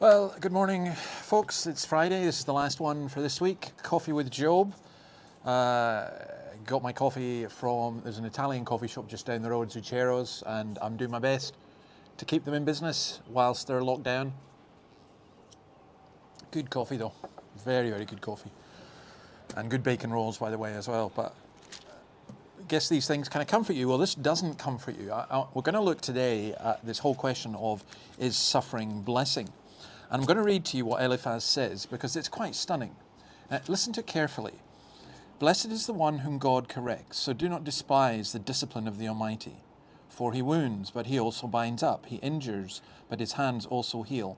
Well, good morning, folks. It's Friday. This is the last one for this week. Coffee with Job. Got my coffee from, there's an Italian coffee shop just down the road, Zucchero's, and I'm doing my best to keep them in business whilst they're locked down. Good coffee though. Very, very good coffee. And good bacon rolls, by the way, as well. But I guess these things kind of comfort you. Well, this doesn't comfort you. We're going to look today at this whole question of, is suffering blessing? And I'm going to read to you what Eliphaz says because it's quite stunning. Listen to it carefully. Blessed is the one whom God corrects, so do not despise the discipline of the Almighty. For he wounds, but he also binds up. He injures, but his hands also heal.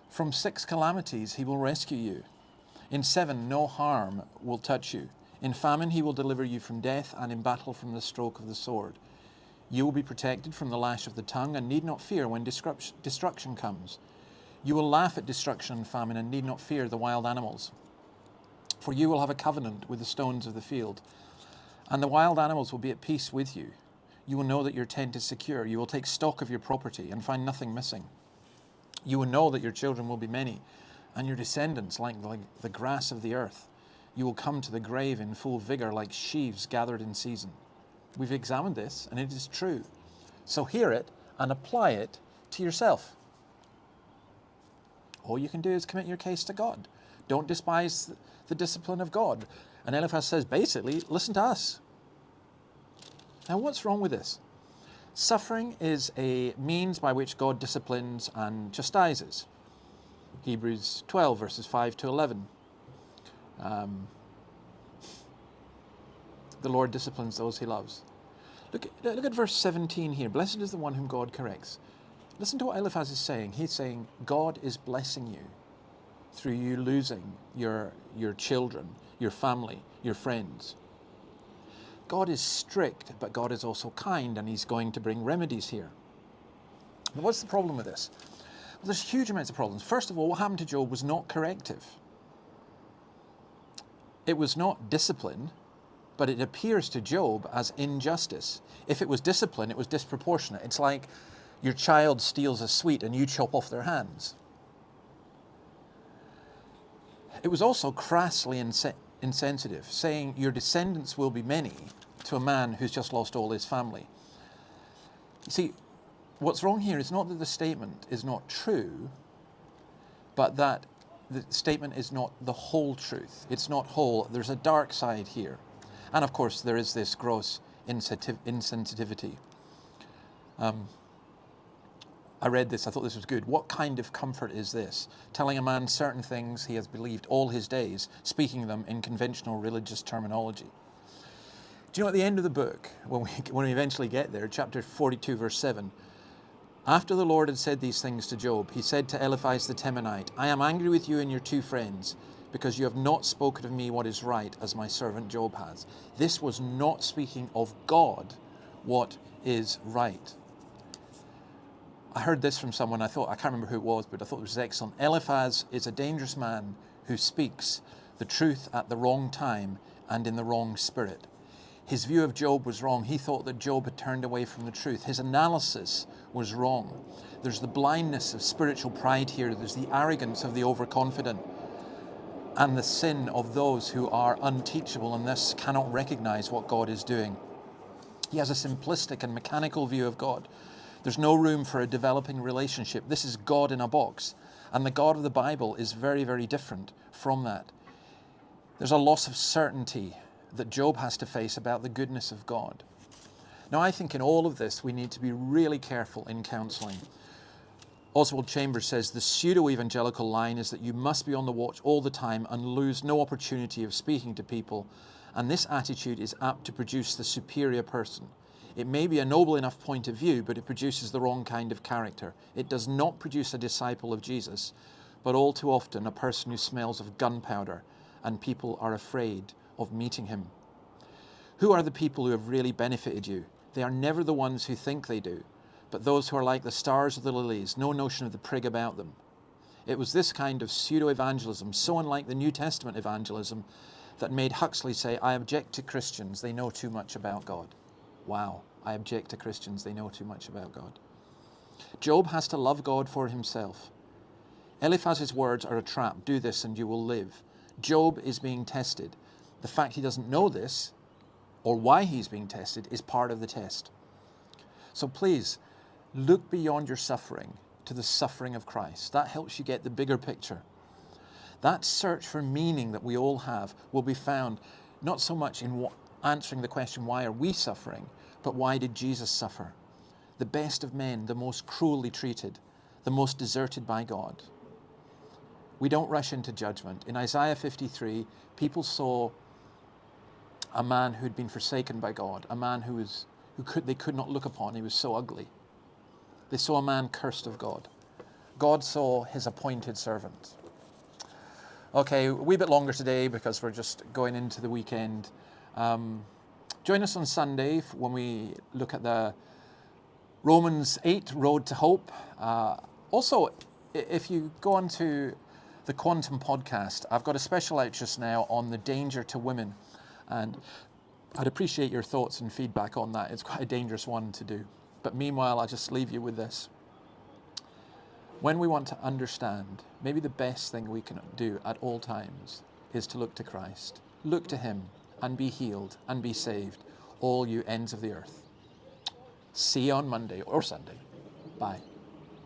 From 6 calamities he will rescue you. In 7 no harm will touch you. In famine he will deliver you from death, and in battle from the stroke of the sword. You will be protected from the lash of the tongue, and need not fear when destruction comes. You will laugh at destruction and famine, and need not fear the wild animals. For you will have a covenant with the stones of the field, and the wild animals will be at peace with you. You will know that your tent is secure. You will take stock of your property and find nothing missing. You will know that your children will be many, and your descendants like the grass of the earth. You will come to the grave in full vigor, like sheaves gathered in season. We've examined this, and it is true. So hear it and apply it to yourself. All you can do is commit your case to God. Don't despise the discipline of God. And Eliphaz says, basically, listen to us. Now, what's wrong with this? Suffering is a means by which God disciplines and chastises. Hebrews 12, verses 5 to 11. The Lord disciplines those he loves. Look at verse 17 here. Blessed is the one whom God corrects. Listen to what Eliphaz is saying. He's saying, God is blessing you through you losing your children, your family, your friends. God is strict, but God is also kind, and he's going to bring remedies here. But what's the problem with this? Well, there's huge amounts of problems. First of all, what happened to Job was not corrective. It was not discipline, but it appears to Job as injustice. If it was discipline, it was disproportionate. It's like your child steals a sweet and you chop off their hands. It was also crassly insensitive, saying your descendants will be many to a man who's just lost all his family. You see, what's wrong here is not that the statement is not true, but that the statement is not the whole truth. It's not whole. There's a dark side here. And of course, there is this gross insensitivity. I read this, I thought this was good. What kind of comfort is this? Telling a man certain things he has believed all his days, speaking them in conventional religious terminology. Do you know at the end of the book, when we eventually get there, chapter 42, verse 7, after the Lord had said these things to Job, he said to Eliphaz the Temanite, I am angry with you and your 2 friends, because you have not spoken of me what is right, as my servant Job has. This was not speaking of God, what is right. I heard this from someone, I can't remember who it was, but I thought it was excellent. Eliphaz is a dangerous man who speaks the truth at the wrong time and in the wrong spirit. His view of Job was wrong. He thought that Job had turned away from the truth. His analysis was wrong. There's the blindness of spiritual pride here. There's the arrogance of the overconfident and the sin of those who are unteachable and thus cannot recognize what God is doing. He has a simplistic and mechanical view of God. There's no room for a developing relationship. This is God in a box. And the God of the Bible is very, very different from that. There's a loss of certainty that Job has to face about the goodness of God. Now, I think in all of this, we need to be really careful in counseling. Oswald Chambers says the pseudo-evangelical line is that you must be on the watch all the time and lose no opportunity of speaking to people. And this attitude is apt to produce the superior person. It may be a noble enough point of view, but it produces the wrong kind of character. It does not produce a disciple of Jesus, but all too often a person who smells of gunpowder, and people are afraid of meeting him. Who are the people who have really benefited you? They are never the ones who think they do, but those who are like the stars of the lilies, no notion of the prig about them. It was this kind of pseudo-evangelism, so unlike the New Testament evangelism, that made Huxley say, I object to Christians, they know too much about God. Wow, I object to Christians, they know too much about God. Job has to love God for himself. Eliphaz's words are a trap. Do this and you will live. Job is being tested. The fact he doesn't know this, or why he's being tested, is part of the test. So please, look beyond your suffering to the suffering of Christ. That helps you get the bigger picture. That search for meaning that we all have will be found not so much in answering the question, why are we suffering, but why did Jesus suffer? The best of men, the most cruelly treated, the most deserted by God. We don't rush into judgment. In Isaiah 53, people saw a man who'd been forsaken by God, a man they could not look upon. He was so ugly. They saw a man cursed of God. God saw his appointed servant. Okay, a wee bit longer today because we're just going into the weekend. Join us on Sunday when we look at the Romans 8, Road to Hope. Also, if you go on to the Quantum podcast, I've got a special out just now on the danger to women. And I'd appreciate your thoughts and feedback on that. It's quite a dangerous one to do. But meanwhile, I'll just leave you with this. When we want to understand, maybe the best thing we can do at all times is to look to Christ. Look to him and be healed and be saved, all you ends of the earth. See you on Monday or Sunday. Bye.